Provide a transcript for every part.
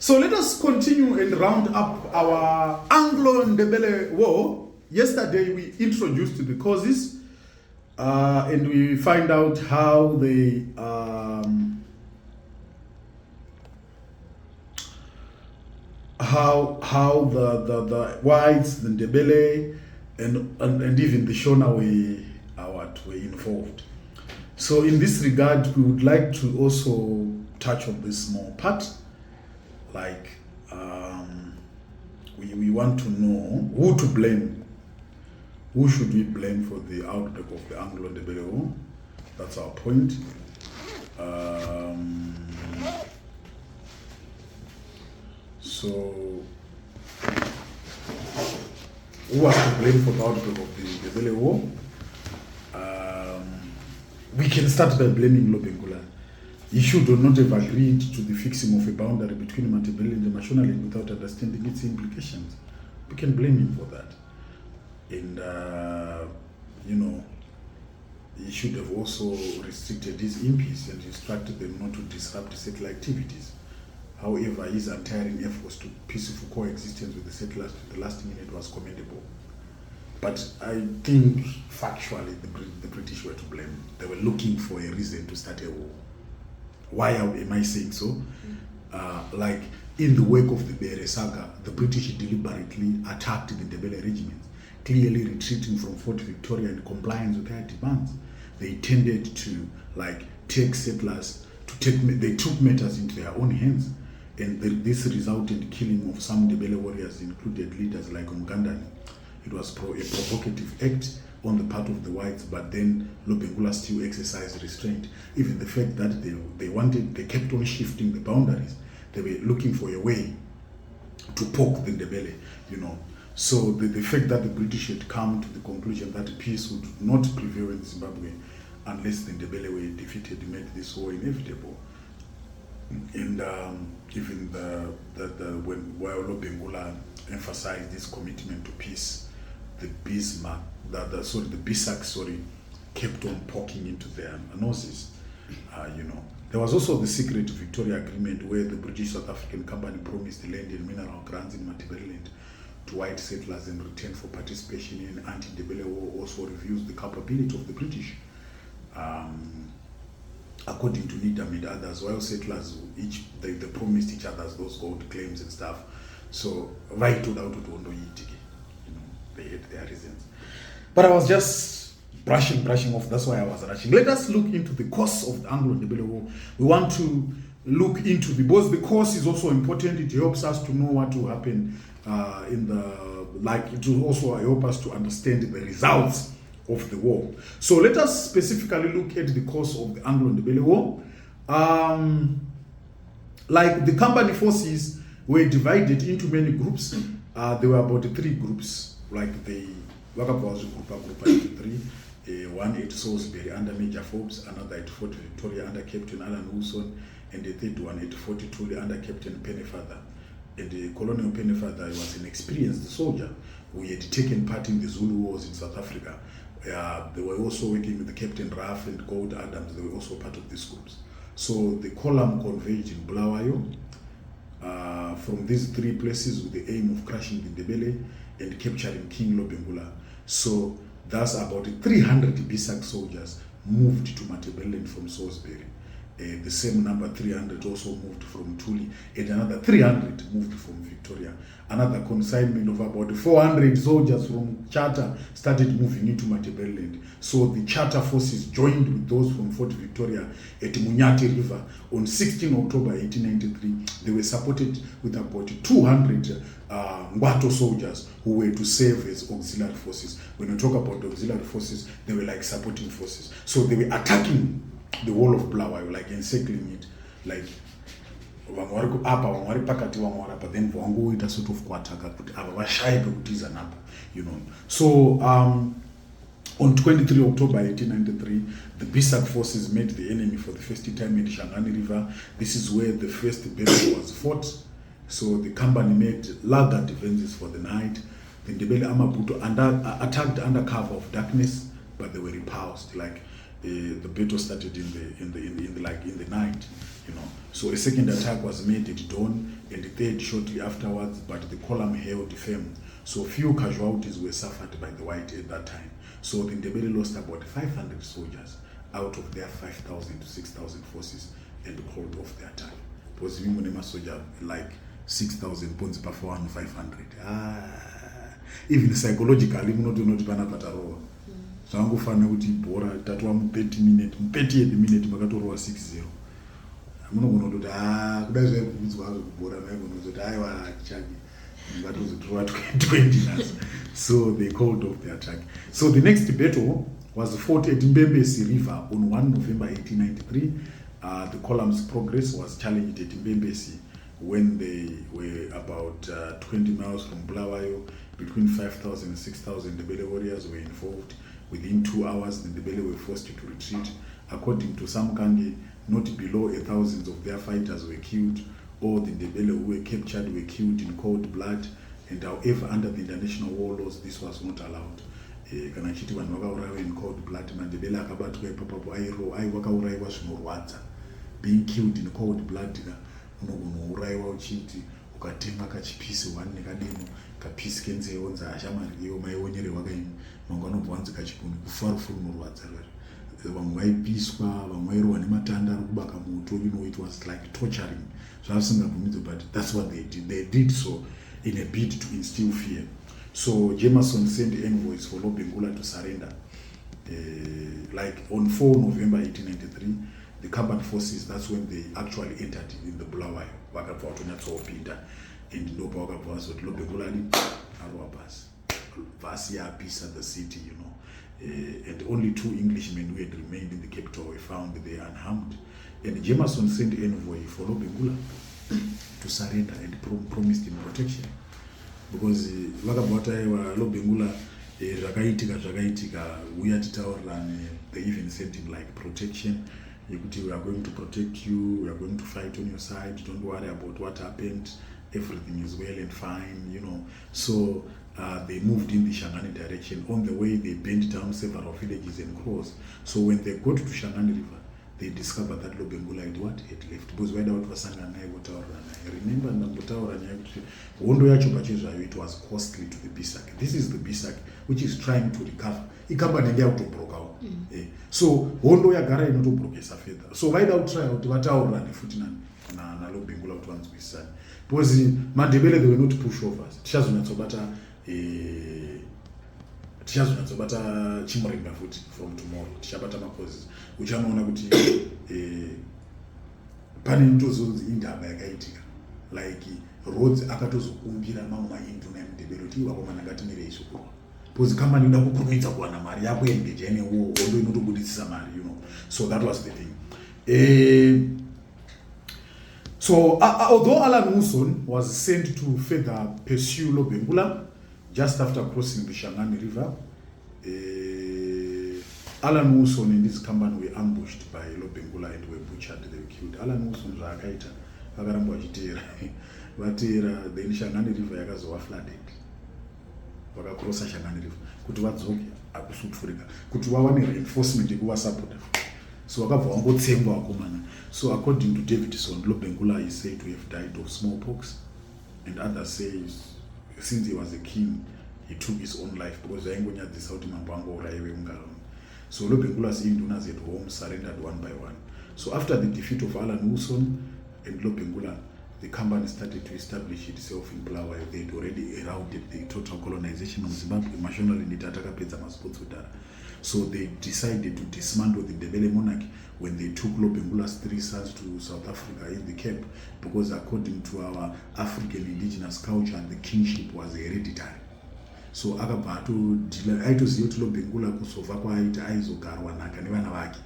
So let us continue and round up our Anglo Ndebele War. Yesterday we introduced the causes and we find out how the whites, the Ndebele, and even the Shona were involved. So in this regard, we would like to also touch on this small part. Like, we want to know who to blame. Who should we blame for the outbreak of the Anglo-Ndebele War? That's our point. So, who was to blame for the outbreak of the Ndebele War? We can start by blaming Lobengula. He should not have agreed to the fixing of a boundary between Ndebele and the Mashonaland without understanding its implications. We can blame him for that. And, he should have also restricted his MPs and instructed them not to disrupt settler activities. However, his untiring efforts to peaceful coexistence with the settlers to the last minute was commendable. But I think factually the British were to blame. They were looking for a reason to start a war. Why am I saying so? Like in the wake of the Bere saga, the British deliberately attacked the Ndebele regiments, clearly retreating from Fort Victoria in compliance with their demands. They tended to take settlers they took matters into their own hands, and this resulted in killing of some Ndebele warriors, included leaders like Umgandani. It was a provocative act on the part of the whites, but then Lobengula still exercised restraint. Even the fact that they kept on shifting the boundaries. They were looking for a way to poke the Ndebele, So the fact that the British had come to the conclusion that peace would not prevail in Zimbabwe unless the Ndebele were defeated made this war inevitable. And even while Lobengula emphasized this commitment to peace, the BISAC kept on poking into their noses. There was also the secret Victoria Agreement, where the British South African Company promised land and mineral grants in Ndebele to white settlers in return for participation in an anti-Ndebele war. Also reviews the capability of the British. According to Nidam and others, while settlers they promised each other those gold claims and stuff. So right to they had their reasons. But I was just brushing off. That's why I was rushing. Let us look into the cause of the Anglo-Ndebele War. We want to look into because the cause is also important. It helps us to know what will happen it will also help us to understand the results of the war. So let us specifically look at the cause of the Anglo-Ndebele War. The company forces were divided into many groups. There were about 3 groups. The Wakabawazi group 3. One at Salisbury under Major Forbes, another at Fort Victoria under Captain Alan Wilson, and the third one at Fort Tule under Captain Pennefather. And the Colonel Pennefather was an experienced soldier who had taken part in the Zulu Wars in South Africa. They were also working with the Captain Raff and Gold Adams. They were also part of these groups. So the column converged in Bulawayo from these 3 places with the aim of crushing the Ndebele and capturing King Lobengula. So thus about 300 BISAC soldiers moved to Ndebele from Salisbury. The same number, 300, also moved from Tuli, and another 300 moved from Victoria. Another consignment of about 400 soldiers from Charter started moving into Ndebele. So the Charter forces joined with those from Fort Victoria at Munyati River on 16 October 1893. They were supported with about 200 Ngwato soldiers who were to serve as auxiliary forces. When we talk about auxiliary forces, they were like supporting forces. So they were attacking the wall of Bulawayo, encircling it, then sort of So on 23 October 1893, the BISAC forces met the enemy for the first time at Shangani River. This is where the first battle was fought. So the company made laggard defenses for the night. The Ndebele Amabuto attacked under cover of darkness, but they were repulsed. The battle started in the night, So a second attack was made at dawn, and the third shortly afterwards, but the column held firm. So few casualties were suffered by the white at that time. So the Ndebele lost about 500 soldiers out of their 5,000 to 6,000 forces and called off the attack. Because we were soldier like 6,000 pounds per 400, 500. Even psychologically, we not panapataro. So I'm going to kuti bora tatwa mu 30 minutes, 30th minute makatorowa 6-0. Munogona kuti kudai zvaibvumidzwa kubhora maigona kuti aiwa chaki ngatozotora 20 years. So they called off the attack. So the next battle was fought at Ndebele River on 1 November 1893. The column's progress was challenged at Ndebele when they were about 20 miles from Bulawayo. Between 5,000 and 6,000 Ndebele warriors were involved. Within 2 hours, the Ndebele were forced to retreat. According to some Kangi, not below 1,000 of their fighters were killed. All the Ndebele who were captured were killed in cold blood. And however, under the international war laws, this was not allowed. Kana chiti vanhu vakaurayiwa in cold blood, Ndebele akabatwa ipapo vakaurayiwa zvinorwadza. Being killed in cold blood, unogona kuurayiwa uchiti ukatenga kachipisi 1 nekademo kapisi kenzee onzi ashamari iyo maionyerewa kaini mangu anobva wanzi kachipunu kufarufuru unorwadza rari. Vamwe vaipiswa, vamwe vairohwa nematanda ari kubaka moto. You know, it was like torturing. Zvavasingabvumidzwe, but that's what they did. They did so in a bid to instill fear. So Jameson sent envoys for Lobengula to surrender. Like on 4 November 1893, the Kaban forces, that's when they actually entered in the Bulawayo. Vakabva vatonyatsoopinda and ndopa vakabva vazoti Lobengula ali arwa basi vasi yapisa the city, you know. And only 2 Englishmen who had remained in the capital were found there unharmed. And Jameson sent envoy for Lobengula to surrender and promised him protection. Because vakabva vataiwa Lobengula zvakaitika uya titaurirane. They even sent him like protection. We are going to protect you, we are going to fight on your side, don't worry about what happened, everything is well and fine, you know. So they moved in the Shangani direction. On the way, they burned down several villages and crossed. So when they got to Shangani River, they discovered that Lobengula had left. Because why out was remember Wondo yacho pachezvayo, it was costly to the Bisak. This is the Bisak which is trying to recover. Ikambani ndia kutobroka. So Wondo yagara inotobrokesa further. So why don't try to vataurana futi na Lobengula kuti vanzwisane. Because Ndebele, they were not pushovers. Tichazonyatsobata chimuringa futi from tomorrow. Tichabata makozes. Uchanoona kuti pane ndozonzi indaba yakaitika. Like roads akatozokumbira mamwe maindu naMndebele kuti vakomana ngatimirei zvokurwa. Because kama nida kukurumidza kuwana mari yako yengeja ine wo Wondo inotobuditsisa mari, you know. So that was the thing. So although Alan Wilson was sent to further pursue Lobengula just after crossing the Shangani River, Alan Wilson and his company were ambushed by Lobengula and were butchered. They were killed. Alan Wilson zvakaita vakaramba vachiteera vateera, then Shangani River yakazowa flooded. Vakakrosa Shangani River kuti vadzoke akusupfurika kuti vawane reinforcement yekuvasapota. So vakabva vangotsengwa vakomana. So according to Davidson, Lobengula is said to have died of smallpox, and others say since he was a king, he took his own life because vaingonyadzisa kuti mambo angourayiwe munharaunda. So Lobengula's indunas at home surrendered one by one. So after the defeat of Alan Wilson and Lobengula, the company started to establish itself in Bulawayo. They had already eroded the total colonization of Zimbabwe. So they decided to dismantle the Ndebele monarchy when they took Lobengula's 3 sons to South Africa in the Cape, because according to our African indigenous culture, the kingship was hereditary. So akabva aitoziva kuti Lobengula kusova kwaaita aizogarwa nhaka nevana vake.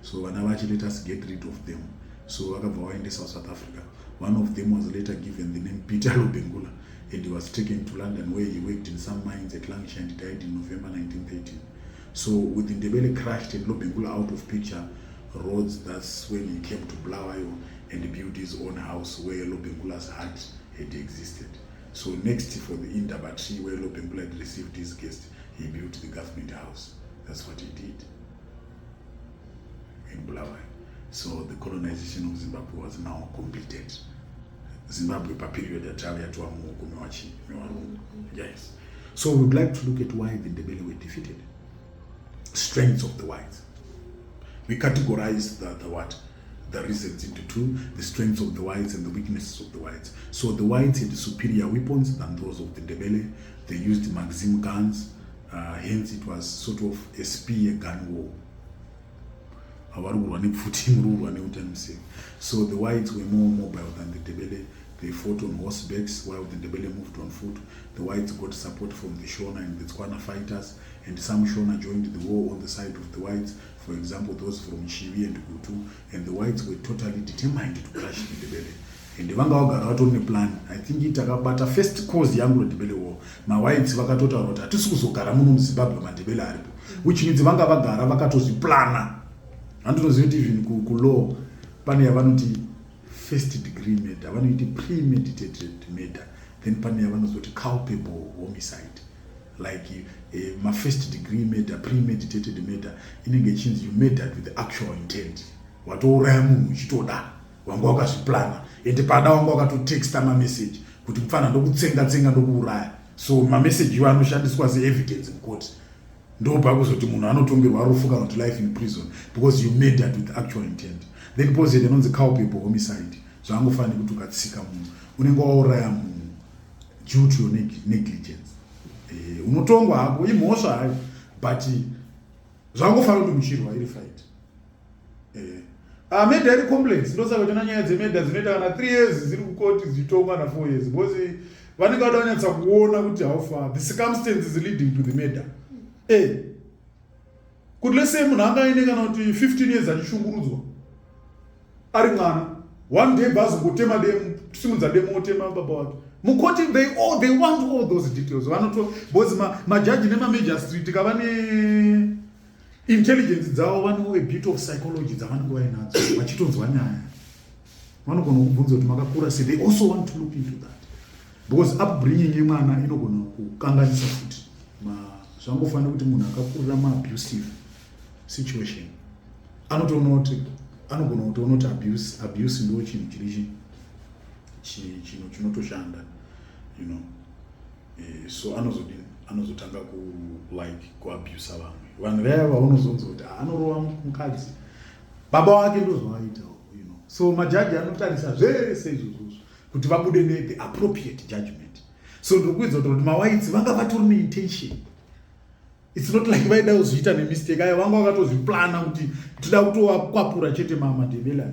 So vana vache, let us get rid of them. So akabva vaendesa South Africa. One of them was later given the name Peter Lobengula, and he was taken to London where he worked in some mines at Lancashire and died in November 1913. So with Ndebele crashed and Lobengula out of picture, roads, that's when he came to Bulawayo and built his own house where Lobengula's hut had existed. So next for the Indaba tree where Lobengula had received his guest, he built the government house. That's what he did in Bulawayo. So the colonization of Zimbabwe was now completed. Zimbabwe per period yes. So we would like to look at why the Ndebele were defeated. Strengths of the whites. We categorize the reasons into two: the strengths of the whites and the weaknesses of the whites. So the whites had superior weapons than those of the Ndebele. They used Maxim guns, hence it was sort of a spear gun war. So the whites were more mobile than the Ndebele. They fought on horsebacks while the Ndebele moved on foot. The whites got support from the Shona and the Tswana fighters, and some Shona joined the war on the side of the whites. For example, those from Chiwi and Gutu, and the whites were totally determined to crush the Ndebele. And the Vanga got on the plan. I think it about a first cause the Anglo Ndebele war. My whites vakatota rota tisukuzogara muno muZimbabwe mandebele aripo, which means vanga vagara vakatozviplana. Andinoziva even ku pane yavanoti first degree murder, vanoiti premeditated murder, then pane yavanozoti culpable homicide. Like my first degree murder, premeditated murder, inenge ichinzi you murdered with the actual intent. Watouraya munhu uchitoda, wanga wakazviplana, ende pada wanga wakatotexta message kuti mfana ndokutsenga ndokuuraya. So message iwo anoshandiswa se-evidence in court. Ndobva kuzoti munhu anotongerwa rufu kana kuti life in prison because you murdered with actual intent. Then pose anonzi culpable homicide. Zvangofanira kuti ukatsika munhu unenge wauraya munhu due to negligence. Unotongwa hako imhosva hayo, but zvangofanira kuti muchirwa iri fight. Murder iri complex. Ndosaka kuti nyaya dzemurder dzinoita kana 3 years dziri kukoti dzitongwa na 4 years because vanenge vada kunyatsa kuona kuti how far the circumstances leading to the murder. Kuti lese munhu angaine kana kuti 15 years achishungurudzwa ari mwana, one day bazongotema demo, simudza demo otema baba wake mukoti. They want all those details. Vanoto because majaji nemamajor street kava ne intelligence dzavo, vano a bit of psychology dzavanenge vainadzo vachitonzwa nyaya, vanogona kubvunza kuti makakura sei. They also want to look into that because upbringing yemwana inogona kukanganisa futi. Zvangofanira kuti munhu akakurira ma-abusive situation anogona kutoona kuti abuse ndo chinhu chinotoshanda, you know. So anozotanga kuabuse vanhu vaya vaunozonza kuti anorova mukadzi baba wake ndozvavaita, you know. So majaji anotarisa zvese izvozvo kuti vabude the appropriate judgment. So ndokuudza kuti mawaidzi vanga vatori neintention. It's not like vaida kuzviita nemistake, ayo vanga vakatozviplana kuti toda kutovakwapura chete mandebele.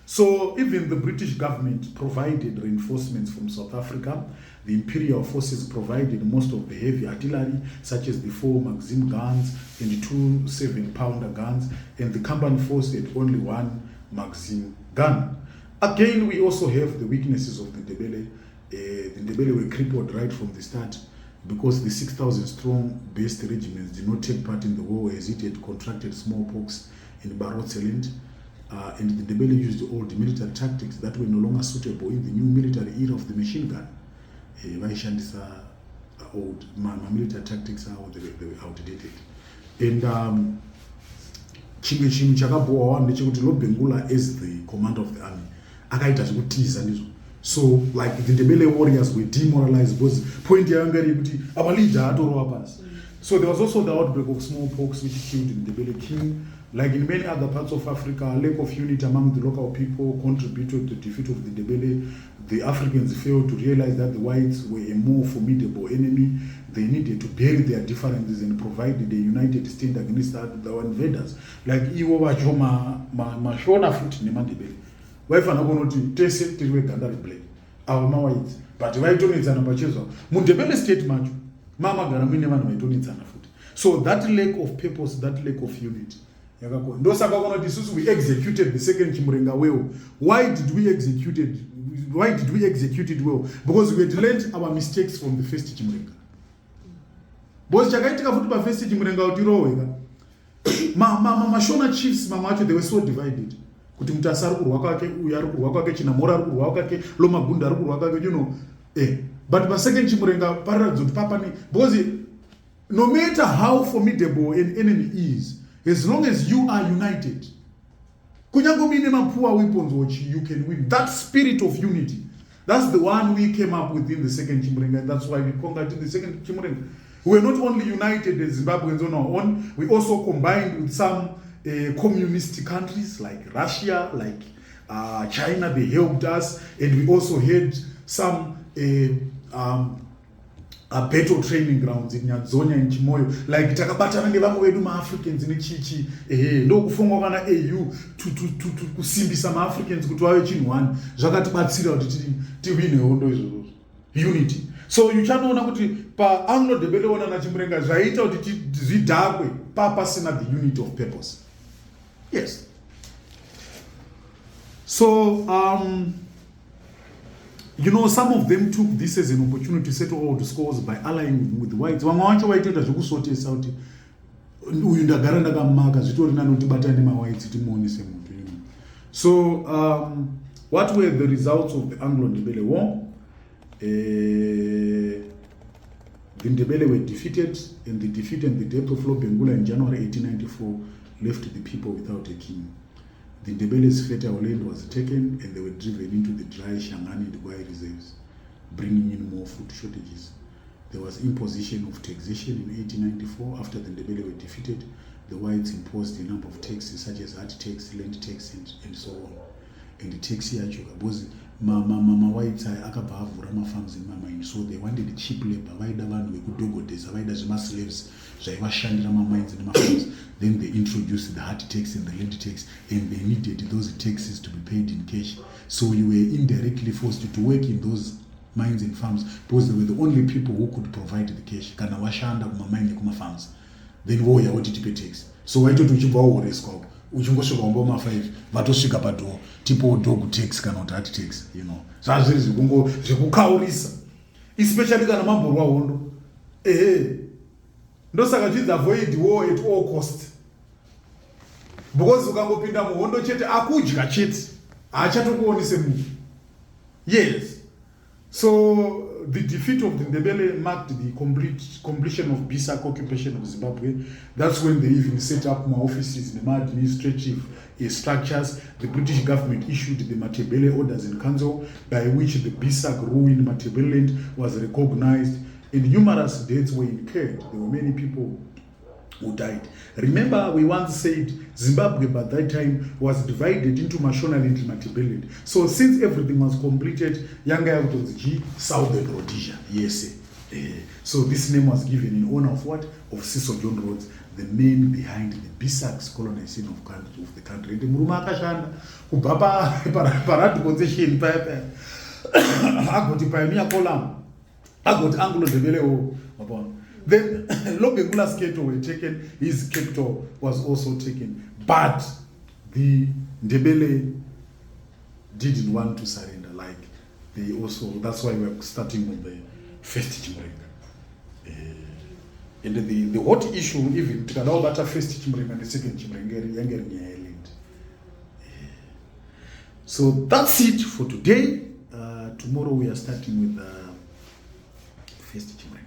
So even the British government provided reinforcements from South Africa. The imperial forces provided most of the heavy artillery, such as the 4 Maxim guns and the 2 7-pounder guns, and the company force had only 1 Maxim gun. Again, we also have the weaknesses of the Ndebele. The Ndebele were crippled right from the start, because the 6,000 strong based regiments did not take part in the war as it had contracted smallpox in Barotseland, and the Ndebele used old military tactics that were no longer suitable in the new military era of the machine gun. Old military tactics they were outdated. And chimwe chinhu chakabhuwa ndechekuti Lobengula as the commander of the army akaita zvekutiza ndizvo. So like the Ndebele warriors were demoralized because point yanga iri kuti our leader atorova pasi. So there was also the outbreak of smallpox which killed the Ndebele king. Like in many other parts of Africa, a lack of unity among the local people contributed to the defeat of the Ndebele. The Africans failed to realize that the whites were a more formidable enemy. They needed to bury their differences and provided a united stand against the invaders. Like Iwo Wachoma Mashona foot Nemandebele. Waifana kunoti tese tiriwe ganda reblack ava mawaidzi but vaitonidzana pachezvo mundebele state macho mamagara muine vanhu vaitonidzana futi. So that lack of purpose, that lack of unity yakakona. Ndosaka kunoti isusu we executed the second Chimurenga well. Why did we execute it well? Because we had learned our mistakes from the first Chimurenga. Because chakaitika futi pa first Chimurenga utiroweka mashona chiefs mamacho they were so divided. Kuti mutasa ari kurwa kwake, uyu ari kurwa kwake, Chinamora ari kurwa kwake, Lomagunda ari kurwa kwake, you know. But pa second Chimurenga parallel papani, because no matter how formidable an enemy is, as long as you are united, kunyango mine ma poor weapons which you can win. That spirit of unity. That's the one we came up with in the second Chimurenga, and that's why we conquered in the second Chimurenga. We were not only united as Zimbabweans on our own, we also combined with some communist countries like Russia, like China. They helped us, and we also had some battle training grounds in Nyanzonya in Chimoyo. Like takabatana nevamwe vedu ma-Africans in chichi ndokufungwa kana AU kusimbisa ma-Africans kuti vave chinhu one zvakatibatsira kuti tiwine hondo izvozvo unity. So uchanoona kuti pa-Anglo Ndebele ona naChimurenga zvaita kuti zvidhakwe pasina the unity of purpose. Yes. So you know, some of them took this as an opportunity to settle all the scores by allying with the whites. Vamwe vacho vaitoita zvekusotesa kuti uyu ndagara ndakamaka zvitori nani kuti batane nema-whites timuonese muntu. So what were the results of the Anglo Ndebele War? The Ndebele were defeated, and the defeat and the death of Lobengula in January 1894 left the people without a king. The Ndebele's fertile land was taken, and they were driven into the dry Shangani and Gwai reserves, bringing in more food shortages. There was imposition of taxation in 1894. After the Ndebele were defeated, the whites imposed a number of taxes such as hard tax, land tax, and so on. And the tax here, because mama whites akabva avhura mafarms nemamines, so they wanted cheap labor. Vaida vanhu vekudogodhesa, vaida zvema-slaves zvaivashandira mamines nemafarms. Then they introduced the hard tax and the land tax, and they needed those taxes to be paid in cash. So you were indirectly forced to work in those mines and farms because they were the only people who could provide the cash. Kana washanda kumamine nekumafarms, then voya woti tipe tax. So waitoti uchibva wahoreswa uchingosvika wamba ma5 vatosvika padhoo tipo dog tax kana kuti hard tax, you know. Zvazviri zvekukaurisa, especially kana mamborwa hondo. Ndosaka zvinzi avoid war at all cost. Because ukangopinda muhondo chete akudya chete haachatokuonese munhu. Yes. So the defeat of the Ndebele marked the completion of BISAC occupation of Zimbabwe. That's when they even set up more offices in the administrative structures. The British government issued the Ndebele Orders in Council, by which the BISAC rule in Ndebele was recognized, and numerous deaths were incurred. There were many people who died. Remember, we once said Zimbabwe by that time was divided into Mashonaland and Ndebele. So since everything was completed, Yanga Yakutonzi Southern Rhodesia. Yes. So this name was given in honor of what? Of Cecil John Rhodes, the man behind the BISAC's colonization of the country. The Muruma Kashanda, who Papa Parad concession paper. I got the pioneer column. I got Anglo Ndebele upon. Then Lobengula's capital were taken, his capital was also taken. But the Ndebele didn't want to surrender. Like they also, that's why we're starting with the first Chimurenga. And the hot issue, even to allow that first Chimurenga and the second Chimurenga, Island. So that's it for today. Tomorrow we are starting with the first Chimurenga.